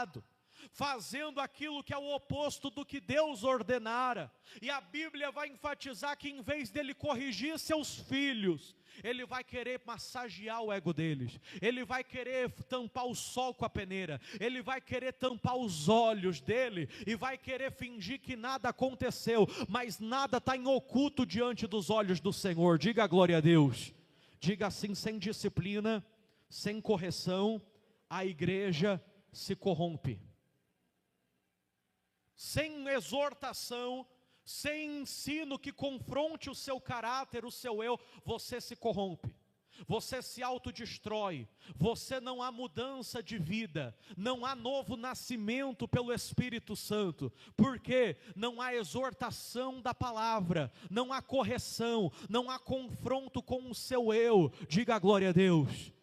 errado, fazendo aquilo que é o oposto do que Deus ordenara. E a Bíblia vai enfatizar que em vez dele corrigir seus filhos, ele vai querer massagear o ego deles, ele vai querer tampar o sol com a peneira, ele vai querer tampar os olhos dele, e vai querer fingir que nada aconteceu, mas nada está em oculto diante dos olhos do Senhor. Diga glória a Deus. Diga assim: sem disciplina, sem correção, a igreja se corrompe. Sem exortação, sem ensino que confronte o seu caráter, o seu eu, você se corrompe, você se autodestrói, você não há mudança de vida, não há novo nascimento pelo Espírito Santo, porque não há exortação da palavra, não há correção, não há confronto com o seu eu. Diga glória a Deus.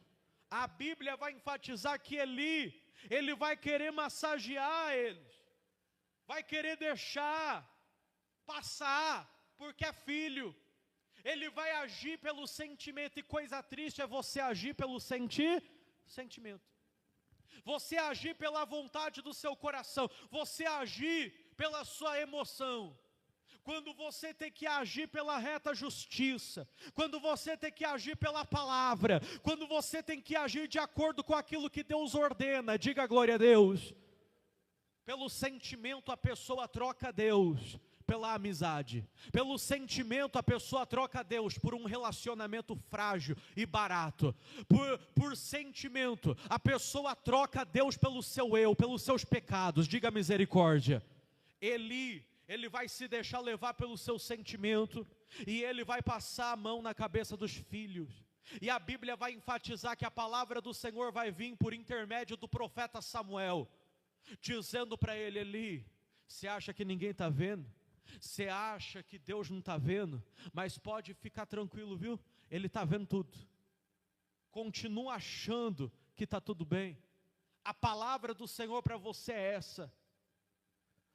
A Bíblia vai enfatizar que ele vai querer massagear eles, vai querer deixar passar, porque é filho. Ele vai agir pelo sentimento, e coisa triste é você agir pelo sentimento. Você agir pela vontade do seu coração, você agir pela sua emoção. Quando você tem que agir pela reta justiça, quando você tem que agir pela palavra, quando você tem que agir de acordo com aquilo que Deus ordena. Diga glória a Deus. Pelo sentimento a pessoa troca Deus pela amizade. Pelo sentimento a pessoa troca Deus por um relacionamento frágil e barato. Por sentimento a pessoa troca Deus pelo seu eu, pelos seus pecados. Diga misericórdia. Ele vai se deixar levar pelo seu sentimento, e ele vai passar a mão na cabeça dos filhos. E a Bíblia vai enfatizar que a palavra do Senhor vai vir por intermédio do profeta Samuel, dizendo para ele: Eli, você acha que ninguém está vendo? Você acha que Deus não está vendo? Mas pode ficar tranquilo, viu? Ele está vendo tudo. Continua achando que está tudo bem. A palavra do Senhor para você é essa: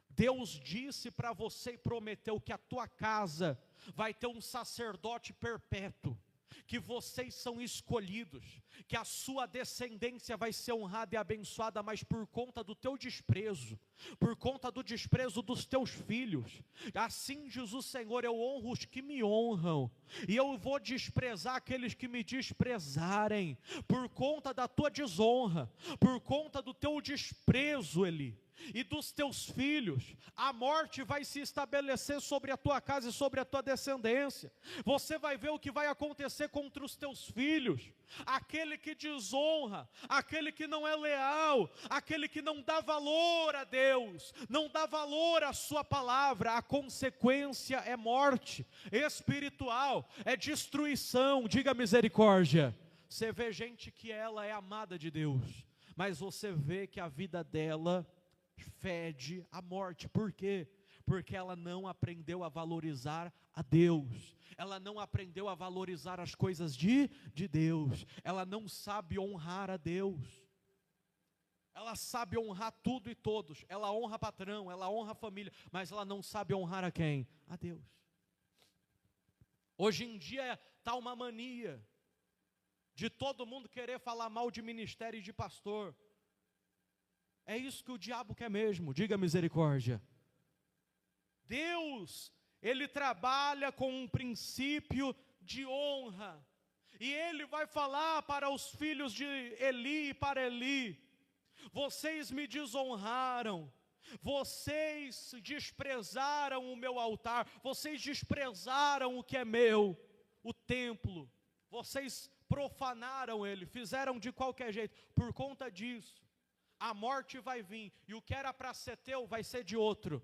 Deus disse para você e prometeu que a tua casa vai ter um sacerdote perpétuo, que vocês são escolhidos, que a sua descendência vai ser honrada e abençoada, mas por conta do teu desprezo, por conta do desprezo dos teus filhos, assim diz o Senhor: eu honro os que me honram, e eu vou desprezar aqueles que me desprezarem. Por conta da tua desonra, por conta do teu desprezo, Eli, e dos teus filhos, a morte vai se estabelecer sobre a tua casa e sobre a tua descendência. Você vai ver o que vai acontecer contra os teus filhos. Aquele que desonra, aquele que não é leal, aquele que não dá valor a Deus, não dá valor à sua palavra, a consequência é morte espiritual, é destruição. Diga misericórdia. Você vê gente que ela é amada de Deus, mas você vê que a vida dela fede a morte. Por quê? Porque ela não aprendeu a valorizar a Deus, ela não aprendeu a valorizar as coisas de Deus, ela não sabe honrar a Deus. Ela sabe honrar tudo e todos, ela honra patrão, ela honra a família, mas ela não sabe honrar a quem? A Deus. Hoje em dia está uma mania de todo mundo querer falar mal de ministério e de pastor. É isso que o diabo quer mesmo. Diga misericórdia. Deus, Ele trabalha com um princípio de honra, e Ele vai falar para os filhos de Eli e para Eli: vocês me desonraram, vocês desprezaram o meu altar, vocês desprezaram o que é meu, o templo, vocês profanaram ele, fizeram de qualquer jeito. Por conta disso, a morte vai vir, e o que era para ser teu vai ser de outro.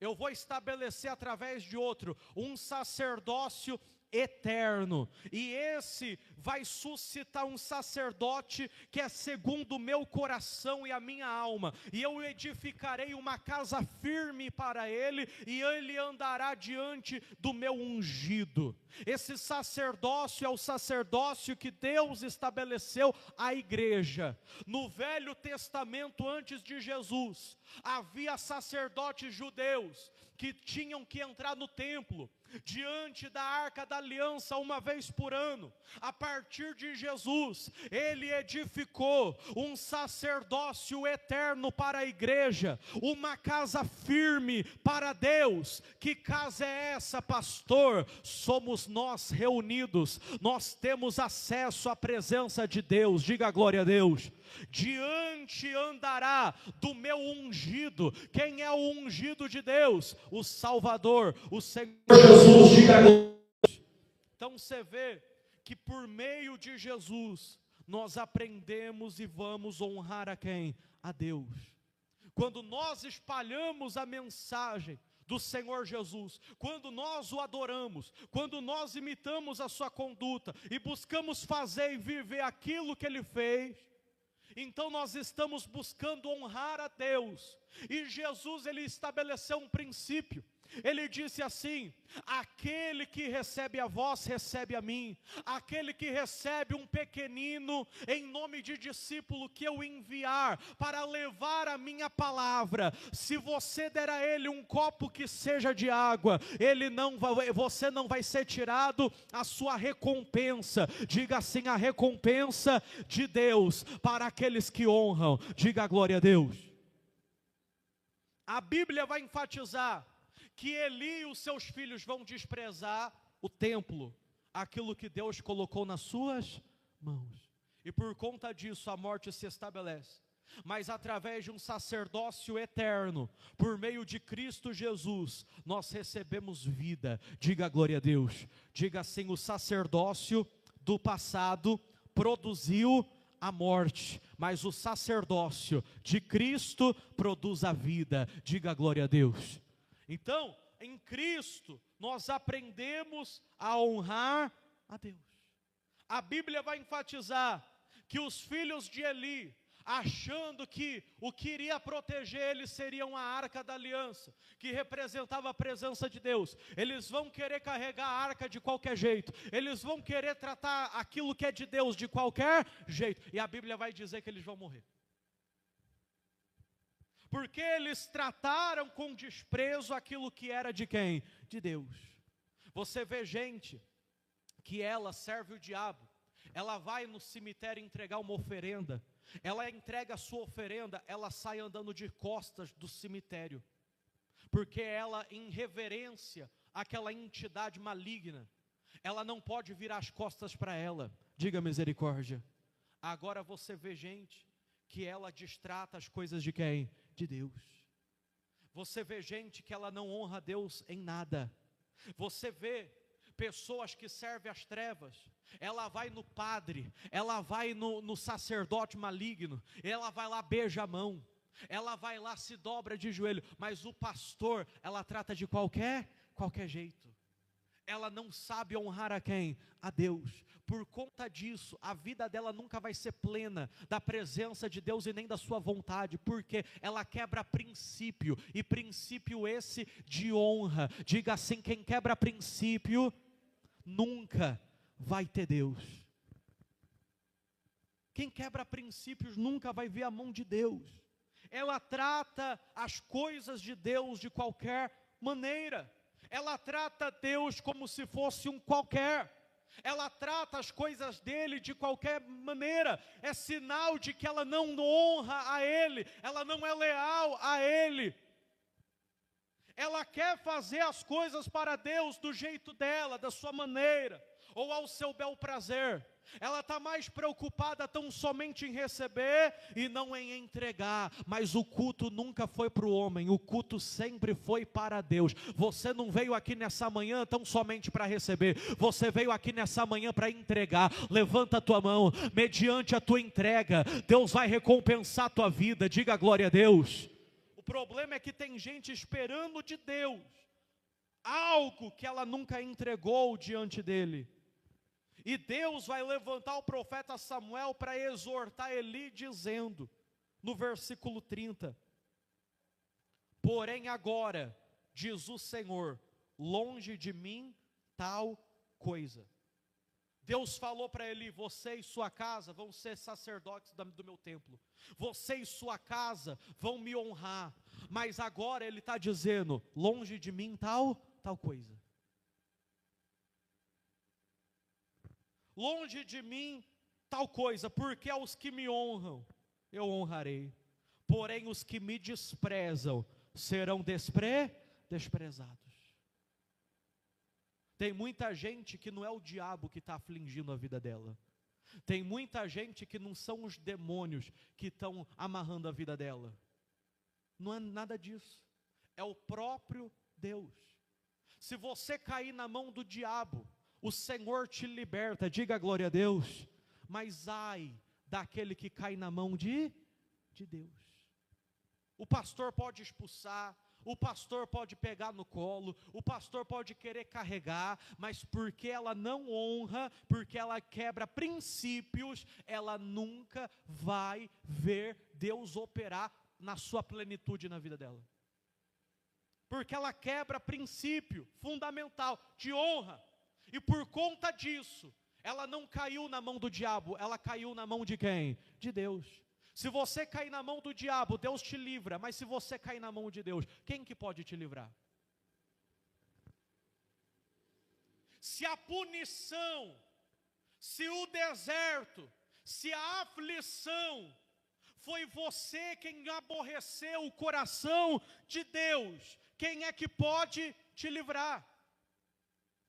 Eu vou estabelecer através de outro um sacerdócio eterno, e esse vai suscitar um sacerdote que é segundo o meu coração e a minha alma, e eu edificarei uma casa firme para ele, e ele andará diante do meu ungido. Esse sacerdócio é o sacerdócio que Deus estabeleceu à igreja. No Velho Testamento, antes de Jesus, havia sacerdotes judeus que tinham que entrar no templo, diante da Arca da Aliança uma vez por ano. A partir de Jesus, ele edificou um sacerdócio eterno para a igreja, uma casa firme para Deus. Que casa é essa, pastor? Somos nós reunidos, nós temos acesso à presença de Deus, diga glória a Deus. Diante andará do meu ungido. Quem é o ungido de Deus? O Salvador, o Senhor Jesus, diga glória a Deus. Então você vê que por meio de Jesus, nós aprendemos e vamos honrar a quem? A Deus. Quando nós espalhamos a mensagem do Senhor Jesus, quando nós o adoramos, quando nós imitamos a sua conduta e buscamos fazer e viver aquilo que ele fez, então nós estamos buscando honrar a Deus. E Jesus, ele estabeleceu um princípio. Ele disse assim: aquele que recebe a vós, recebe a mim. Aquele que recebe um pequenino, em nome de discípulo que eu enviar, para levar a minha palavra, se você der a ele um copo que seja de água, você não vai ser tirado a sua recompensa. Diga assim: a recompensa de Deus para aqueles que honram. Diga glória a Deus. A Bíblia vai enfatizar que Eli e os seus filhos vão desprezar o templo, aquilo que Deus colocou nas suas mãos. E por conta disso a morte se estabelece. Mas através de um sacerdócio eterno, por meio de Cristo Jesus, nós recebemos vida. Diga glória a Deus. Diga assim: o sacerdócio do passado produziu a morte, mas o sacerdócio de Cristo produz a vida. Diga glória a Deus. Então, em Cristo, nós aprendemos a honrar a Deus. A Bíblia vai enfatizar que os filhos de Eli, achando que o que iria proteger eles seria uma arca da aliança, que representava a presença de Deus, eles vão querer carregar a arca de qualquer jeito, eles vão querer tratar aquilo que é de Deus de qualquer jeito, e a Bíblia vai dizer que eles vão morrer. Porque eles trataram com desprezo aquilo que era de quem? De Deus. Você vê gente que ela serve o diabo, ela vai no cemitério entregar uma oferenda, ela entrega a sua oferenda, ela sai andando de costas do cemitério, porque ela, em reverência àquela entidade maligna, ela não pode virar as costas para ela. Diga misericórdia. Agora você vê gente que ela destrata as coisas de quem? De Deus. Você vê gente que ela não honra Deus em nada. Você vê pessoas que servem às trevas, ela vai no padre, ela vai no sacerdote maligno, ela vai lá, beija a mão, ela vai lá, se dobra de joelho, mas o pastor, ela trata de qualquer jeito. Ela não sabe honrar a quem? A Deus. Por conta disso, a vida dela nunca vai ser plena da presença de Deus e nem da sua vontade, porque ela quebra princípio, e princípio esse de honra. Diga assim: quem quebra princípio, nunca vai ter Deus. Quem quebra princípios nunca vai ver a mão de Deus. Ela trata as coisas de Deus de qualquer maneira. Ela trata Deus como se fosse um qualquer. Ela trata as coisas dele de qualquer maneira. É sinal de que ela não honra a ele, ela não é leal a ele. Ela quer fazer as coisas para Deus do jeito dela, da sua maneira, ou ao seu bel prazer. Ela está mais preocupada tão somente em receber e não em entregar. Mas o culto nunca foi para o homem, o culto sempre foi para Deus. Você não veio aqui nessa manhã tão somente para receber, você veio aqui nessa manhã para entregar. Levanta a tua mão, mediante a tua entrega, Deus vai recompensar a tua vida. Diga glória a Deus. O problema é que tem gente esperando de Deus algo que ela nunca entregou diante dele. E Deus vai levantar o profeta Samuel para exortar Eli, dizendo, no versículo 30, porém agora, diz o Senhor, longe de mim tal coisa. Deus falou para Eli: você e sua casa vão ser sacerdotes do meu templo, você e sua casa vão me honrar, mas agora ele está dizendo, longe de mim tal coisa. longe de mim tal coisa, porque aos que me honram eu honrarei, porém os que me desprezam serão desprezados. Tem muita gente que não é o diabo que está afligindo a vida dela. Tem muita gente que não são os demônios que estão amarrando a vida dela. Não é nada disso. É o próprio Deus. Se você cair na mão do diabo, o Senhor te liberta, diga glória a Deus. Mas ai daquele que cai na mão de Deus. O pastor pode expulsar, o pastor pode pegar no colo, o pastor pode querer carregar, mas porque ela não honra, porque ela quebra princípios, ela nunca vai ver Deus operar na sua plenitude na vida dela. Porque ela quebra princípio fundamental de honra, e por conta disso, ela não caiu na mão do diabo, ela caiu na mão de quem? De Deus. Se você cair na mão do diabo, Deus te livra, mas se você cair na mão de Deus, quem que pode te livrar? Se a punição, se o deserto, se a aflição, foi você quem aborreceu o coração de Deus, quem é que pode te livrar?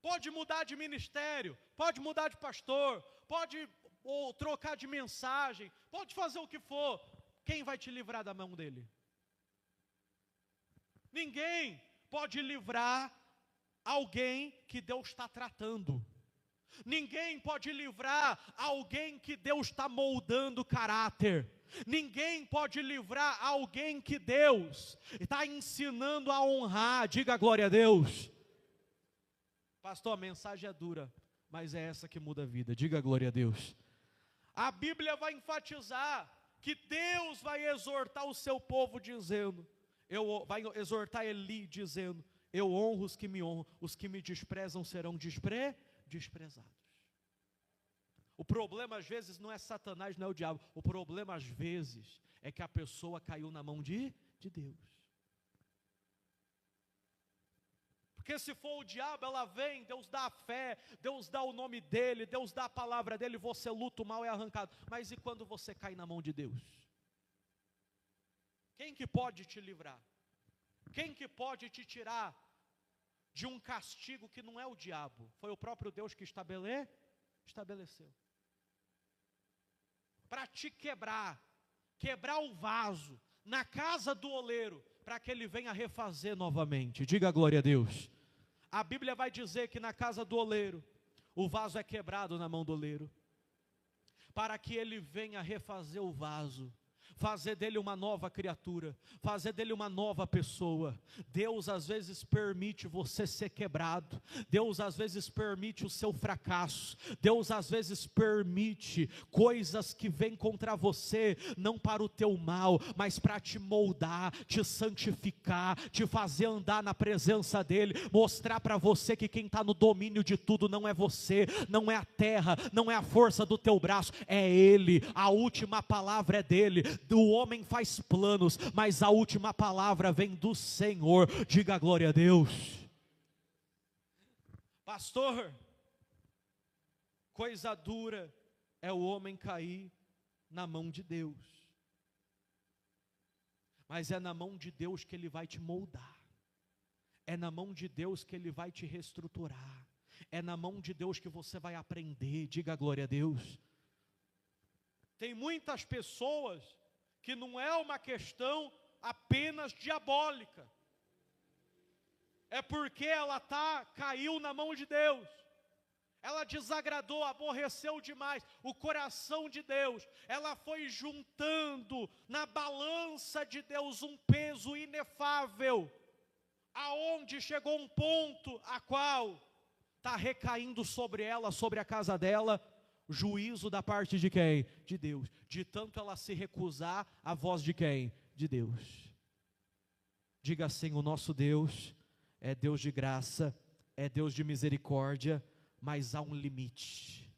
Pode mudar de ministério, pode mudar de pastor, pode ou trocar de mensagem, pode fazer o que for, quem vai te livrar da mão dele? Ninguém pode livrar alguém que Deus está tratando. Ninguém pode livrar alguém que Deus está moldando o caráter. Ninguém pode livrar alguém que Deus está ensinando a honrar, diga glória a Deus. Pastor, a mensagem é dura, mas é essa que muda a vida, diga glória a Deus. A Bíblia vai enfatizar que Deus vai exortar o seu povo dizendo, vai exortar Eli dizendo, eu honro os que me honram, os que me desprezam serão desprezados. O problema às vezes não é Satanás, não é o diabo, o problema às vezes é que a pessoa caiu na mão de Deus. Porque se for o diabo, ela vem, Deus dá a fé, Deus dá o nome dele, Deus dá a palavra dele, você luta, o mal é arrancado. Mas e quando você cai na mão de Deus? Quem que pode te livrar? Quem que pode te tirar de um castigo que não é o diabo? Foi o próprio Deus que estabeleceu. Para te quebrar o vaso na casa do oleiro, para que ele venha refazer novamente, diga glória a Deus. A Bíblia vai dizer que na casa do oleiro, o vaso é quebrado na mão do oleiro, para que ele venha refazer o vaso, fazer dele uma nova criatura, fazer dele uma nova pessoa. Deus às vezes permite você ser quebrado, Deus às vezes permite o seu fracasso, Deus às vezes permite coisas que vêm contra você, não para o teu mal, mas para te moldar, te santificar, te fazer andar na presença dEle, mostrar para você que quem está no domínio de tudo não é você, não é a terra, não é a força do teu braço, é Ele, a última palavra é dEle. O homem faz planos, mas a última palavra vem do Senhor, diga glória a Deus. Pastor, coisa dura é o homem cair na mão de Deus, mas é na mão de Deus que Ele vai te moldar, é na mão de Deus que Ele vai te reestruturar, é na mão de Deus que você vai aprender, diga glória a Deus. Tem muitas pessoas que não é uma questão apenas diabólica, é porque ela caiu na mão de Deus, ela desagradou, aborreceu demais o coração de Deus, ela foi juntando na balança de Deus um peso inefável, aonde chegou um ponto a qual está recaindo sobre ela, sobre a casa dela, juízo da parte de quem? De Deus. De tanto ela se recusar à voz de quem? De Deus. Diga assim, o nosso Deus é Deus de graça, é Deus de misericórdia, mas há um limite.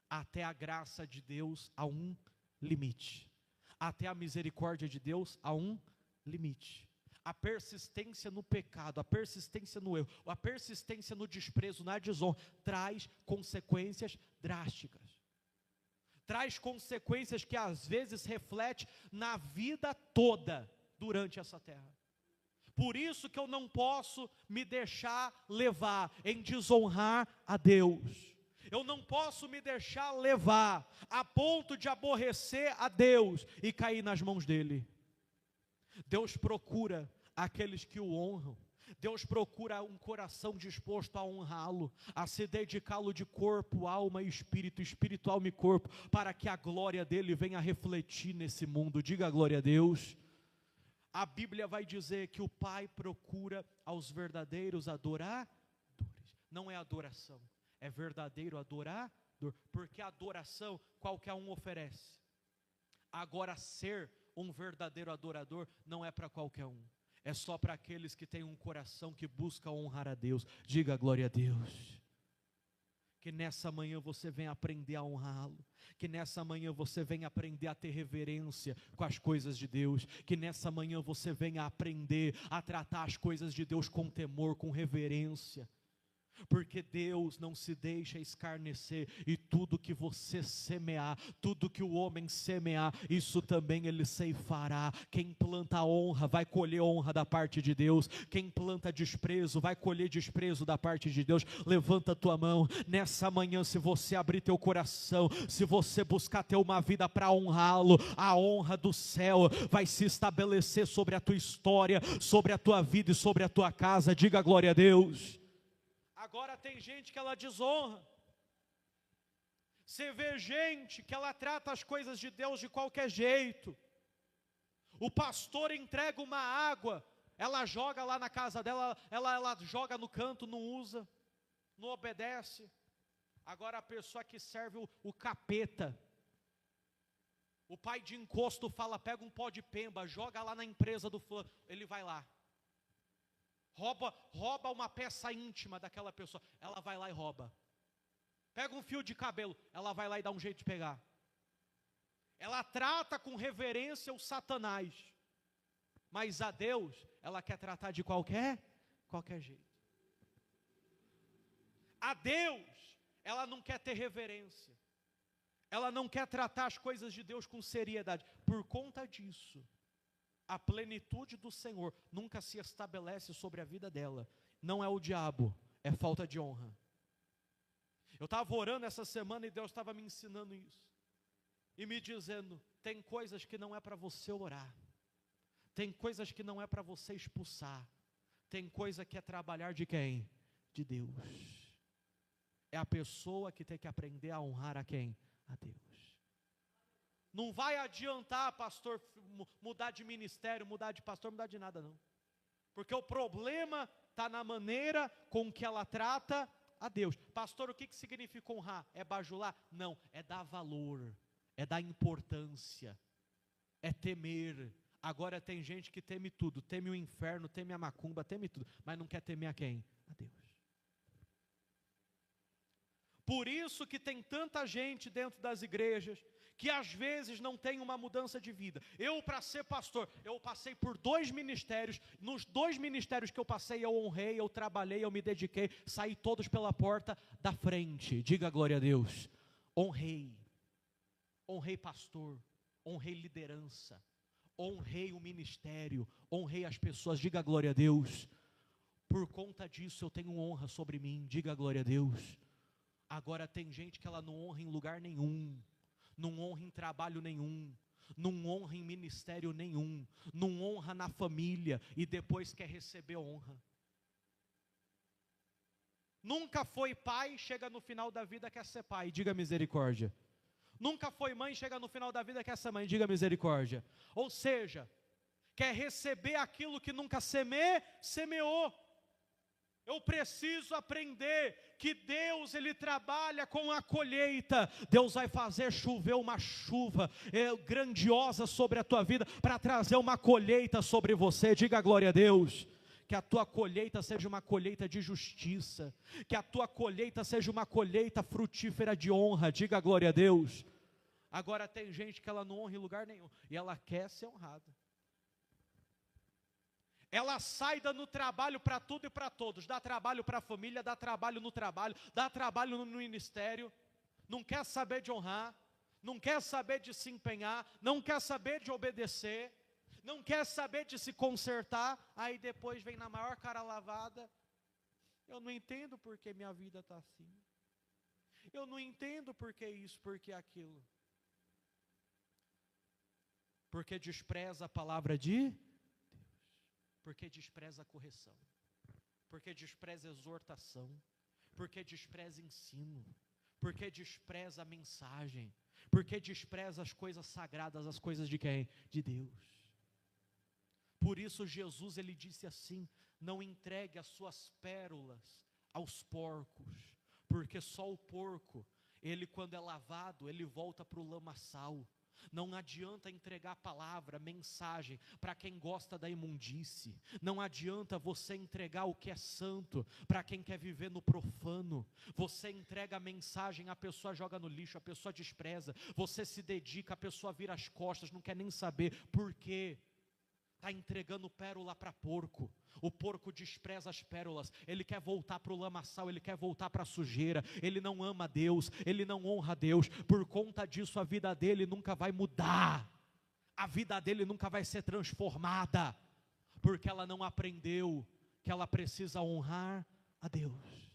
Até a graça de Deus há um limite. Até a misericórdia de Deus há um limite. A persistência no pecado, a persistência no erro, a persistência no desprezo, na desonra, traz consequências drásticas. Traz consequências que às vezes refletem na vida toda durante essa terra. Por isso que eu não posso me deixar levar em desonrar a Deus. Eu não posso me deixar levar a ponto de aborrecer a Deus e cair nas mãos dele. Deus procura aqueles que o honram. Deus procura um coração disposto a honrá-lo, a se dedicá-lo de corpo, alma e espírito, espírito, alma e corpo, para que a glória dele venha refletir nesse mundo. Diga a glória a Deus. A Bíblia vai dizer que o Pai procura aos verdadeiros adoradores. Não é adoração, é verdadeiro adorador, porque a adoração qualquer um oferece. Agora, ser um verdadeiro adorador não é para qualquer um. É só para aqueles que têm um coração que busca honrar a Deus. Diga glória a Deus. Que nessa manhã você venha aprender a honrá-lo. Que nessa manhã você venha aprender a ter reverência com as coisas de Deus. Que nessa manhã você venha aprender a tratar as coisas de Deus com temor, com reverência. Porque Deus não se deixa escarnecer, e tudo que você semear, tudo que o homem semear, isso também ele ceifará. Quem planta honra vai colher honra da parte de Deus, quem planta desprezo vai colher desprezo da parte de Deus. Levanta a tua mão, nessa manhã, se você abrir teu coração, se você buscar ter uma vida para honrá-lo, a honra do céu vai se estabelecer sobre a tua história, sobre a tua vida e sobre a tua casa. Diga glória a Deus. Agora tem gente que ela desonra. Você vê gente que ela trata as coisas de Deus de qualquer jeito. O pastor entrega uma água, ela joga lá na casa dela, ela joga no canto, não usa, não obedece. Agora a pessoa que serve o capeta, o pai de encosto fala, pega um pó de pemba, joga lá na empresa do fulano, ele vai lá. Rouba uma peça íntima daquela pessoa, ela vai lá e rouba. Pega um fio de cabelo, ela vai lá e dá um jeito de pegar. Ela trata com reverência o Satanás, mas a Deus, ela quer tratar de qualquer jeito. A Deus, ela não quer ter reverência, ela não quer tratar as coisas de Deus com seriedade. Por conta disso, a plenitude do Senhor nunca se estabelece sobre a vida dela. Não é o diabo, é falta de honra. Eu estava orando essa semana e Deus estava me ensinando isso. E me dizendo, tem coisas que não é para você orar. Tem coisas que não é para você expulsar. Tem coisa que é trabalhar de quem? De Deus. É a pessoa que tem que aprender a honrar a quem? A Deus. Não vai adiantar, pastor, mudar de ministério, mudar de pastor, mudar de nada não. Porque o problema está na maneira com que ela trata a Deus. Pastor, o que significa honrar? É bajular? Não, é dar valor, é dar importância, é temer. Agora tem gente que teme tudo, teme o inferno, teme a macumba, teme tudo, mas não quer temer a quem? A Deus. Por isso que tem tanta gente dentro das igrejas, que às vezes não tem uma mudança de vida. Eu, para ser pastor, eu passei por 2 ministérios, nos 2 ministérios que eu passei, eu honrei, eu trabalhei, eu me dediquei, saí todos pela porta da frente. Diga glória a Deus. Honrei pastor, honrei liderança, honrei o ministério, honrei as pessoas. Diga glória a Deus. Por conta disso eu tenho honra sobre mim. Diga glória a Deus. Agora tem gente que ela não honra em lugar nenhum, não honra em trabalho nenhum, não honra em ministério nenhum, não honra na família e depois quer receber honra. Nunca foi pai, chega no final da vida quer ser pai, diga misericórdia. Nunca foi mãe, chega no final da vida quer ser mãe, diga misericórdia. Ou seja, quer receber aquilo que nunca semeou. Eu preciso aprender que Deus, Ele trabalha com a colheita. Deus vai fazer chover uma chuva grandiosa sobre a tua vida, para trazer uma colheita sobre você. Diga glória a Deus. Que a tua colheita seja uma colheita de justiça, que a tua colheita seja uma colheita frutífera de honra. Diga glória a Deus. Agora tem gente que ela não honra em lugar nenhum, e ela quer ser honrada. Ela sai dando trabalho para tudo e para todos. Dá trabalho para a família, dá trabalho no trabalho, dá trabalho no ministério. Não quer saber de honrar, não quer saber de se empenhar, não quer saber de obedecer, não quer saber de se consertar. Aí depois vem na maior cara lavada. Eu não entendo porque minha vida está assim. Eu não entendo porque isso, porque aquilo. Porque despreza a palavra de Deus. Porque despreza a correção. Porque despreza a exortação. Porque despreza ensino. Porque despreza a mensagem. Porque despreza as coisas sagradas, as coisas de quem? De Deus. Por isso Jesus, ele disse assim: não entregue as suas pérolas aos porcos, porque só o porco, ele quando é lavado, ele volta para o lamaçal. Não adianta entregar palavra, mensagem para quem gosta da imundície. Não adianta você entregar o que é santo para quem quer viver no profano. Você entrega a mensagem, a pessoa joga no lixo, a pessoa despreza. Você se dedica, a pessoa vira as costas, não quer nem saber. Por quê? Está entregando pérola para porco. O porco despreza as pérolas. Ele quer voltar para o lamaçal, ele quer voltar para a sujeira. Ele não ama Deus, ele não honra Deus. Por conta disso a vida dele nunca vai mudar. A vida dele nunca vai ser transformada. Porque ela não aprendeu que ela precisa honrar a Deus.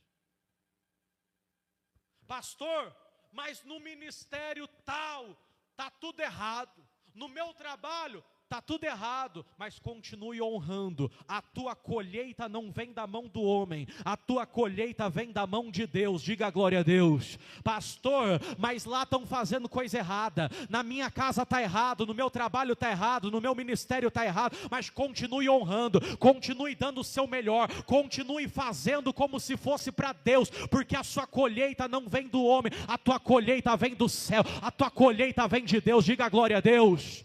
Pastor, mas no ministério tal, está tudo errado. No meu trabalho, está tudo errado, mas continue honrando. A tua colheita não vem da mão do homem, a tua colheita vem da mão de Deus. Diga glória a Deus. Pastor, mas lá estão fazendo coisa errada, na minha casa está errado, no meu trabalho está errado, no meu ministério está errado, mas continue honrando, continue dando o seu melhor, continue fazendo como se fosse para Deus, porque a sua colheita não vem do homem, a tua colheita vem do céu, a tua colheita vem de Deus. Diga glória a Deus.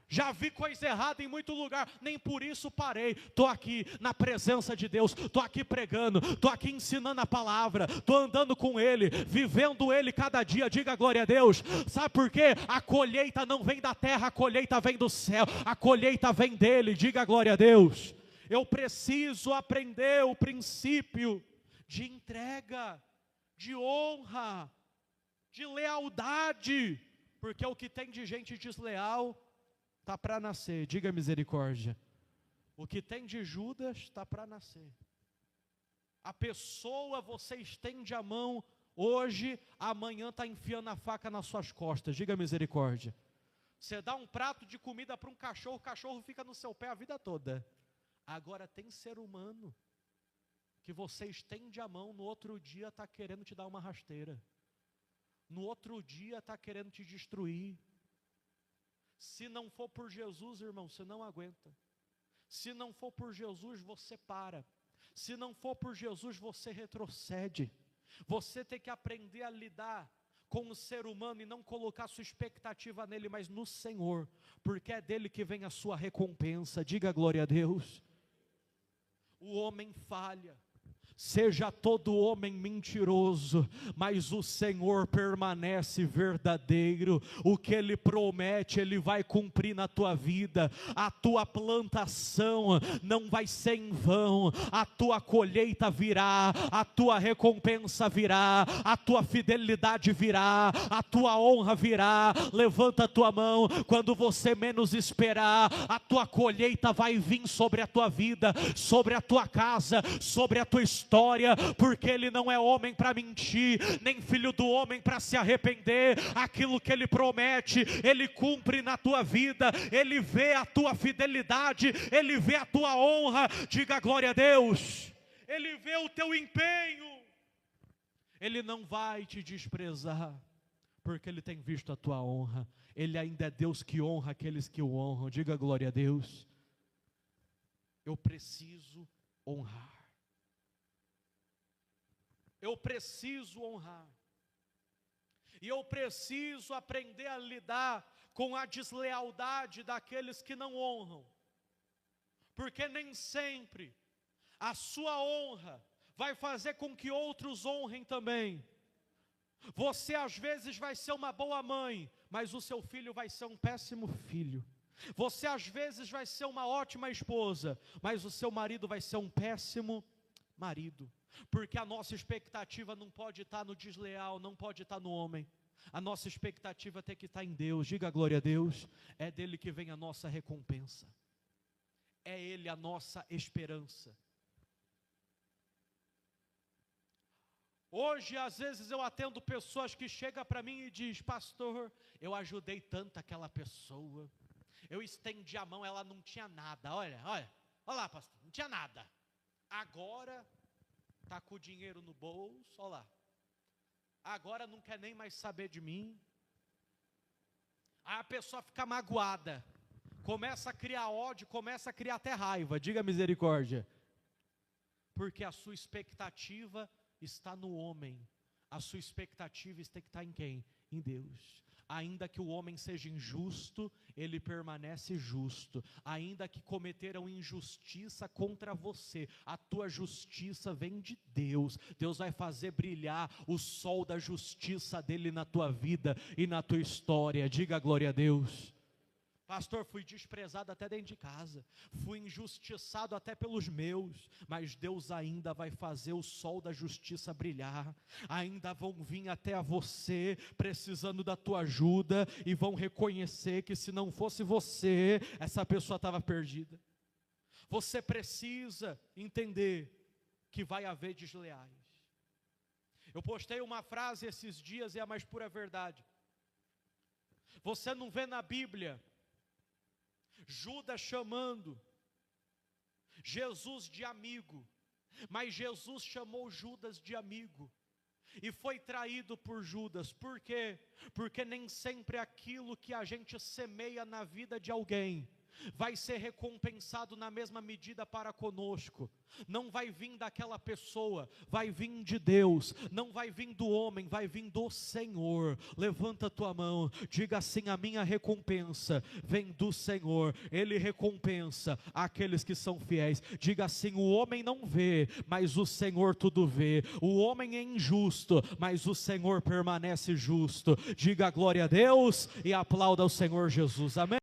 Já vi coisa errada em muito lugar, nem por isso parei. Estou aqui na presença de Deus, estou aqui pregando, estou aqui ensinando a palavra, estou andando com Ele, vivendo Ele cada dia. Diga glória a Deus. Sabe por quê? A colheita não vem da terra, a colheita vem do céu, a colheita vem dEle. Diga glória a Deus. Eu preciso aprender o princípio de entrega, de honra, de lealdade, porque o que tem de gente desleal está para nascer. Diga misericórdia. O que tem de Judas está para nascer. A pessoa, você estende a mão hoje, amanhã está enfiando a faca nas suas costas. Diga misericórdia. Você dá um prato de comida para um cachorro, o cachorro fica no seu pé a vida toda. Agora tem ser humano que você estende a mão, no outro dia está querendo te dar uma rasteira. No outro dia está querendo te destruir. Se não for por Jesus, irmão, você não aguenta. Se não for por Jesus, você para. Se não for por Jesus, você retrocede. Você tem que aprender a lidar com o ser humano e não colocar sua expectativa nele, mas no Senhor, porque é dele que vem a sua recompensa. Diga glória a Deus. O homem falha. Seja todo homem mentiroso, mas o Senhor permanece verdadeiro. O que Ele promete, Ele vai cumprir na tua vida. A tua plantação não vai ser em vão. A tua colheita virá, a tua recompensa virá, a tua fidelidade virá, a tua honra virá. Levanta a tua mão, quando você menos esperar, a tua colheita vai vir sobre a tua vida, sobre a tua casa, sobre a tua história, porque Ele não é homem para mentir, nem filho do homem para se arrepender. Aquilo que Ele promete, Ele cumpre na tua vida. Ele vê a tua fidelidade, Ele vê a tua honra. Diga glória a Deus. Ele vê o teu empenho. Ele não vai te desprezar, porque Ele tem visto a tua honra. Ele ainda é Deus que honra aqueles que o honram. Diga glória a Deus. Eu preciso honrar. Eu preciso honrar. E eu preciso aprender a lidar com a deslealdade daqueles que não honram. Porque nem sempre a sua honra vai fazer com que outros honrem também. Você às vezes vai ser uma boa mãe, mas o seu filho vai ser um péssimo filho. Você às vezes vai ser uma ótima esposa, mas o seu marido vai ser um péssimo marido. Porque a nossa expectativa não pode estar no desleal, não pode estar no homem. A nossa expectativa tem que estar em Deus. Diga glória a Deus. É dele que vem a nossa recompensa. É Ele a nossa esperança. Hoje, às vezes, eu atendo pessoas que chegam para mim e dizem: pastor, eu ajudei tanto aquela pessoa. Eu estendi a mão, ela não tinha nada. Olha lá, pastor, não tinha nada. Agora está com o dinheiro no bolso, olha lá. Agora não quer nem mais saber de mim. Aí a pessoa fica magoada, começa a criar ódio, começa a criar até raiva. Diga misericórdia. Porque a sua expectativa está no homem. A sua expectativa tem que estar em quem? Em Deus. Ainda que o homem seja injusto, ele permanece justo. Ainda que cometeram injustiça contra você, a tua justiça vem de Deus. Deus vai fazer brilhar o sol da justiça dele na tua vida e na tua história. Diga glória a Deus. Pastor, fui desprezado até dentro de casa, fui injustiçado até pelos meus, mas Deus ainda vai fazer o sol da justiça brilhar. Ainda vão vir até a você, precisando da tua ajuda, e vão reconhecer que se não fosse você, essa pessoa estava perdida. Você precisa entender que vai haver desleais. Eu postei uma frase esses dias, e é a mais pura verdade. Você não vê na Bíblia Judas chamando Jesus de amigo, mas Jesus chamou Judas de amigo e foi traído por Judas. Por quê? Porque nem sempre aquilo que a gente semeia na vida de alguém vai ser recompensado na mesma medida para conosco. Não vai vir daquela pessoa, vai vir de Deus. Não vai vir do homem, vai vir do Senhor. Levanta a tua mão, diga assim: a minha recompensa vem do Senhor. Ele recompensa aqueles que são fiéis. Diga assim: o homem não vê, mas o Senhor tudo vê. O homem é injusto, mas o Senhor permanece justo. Diga glória a Deus e aplauda o Senhor Jesus. Amém.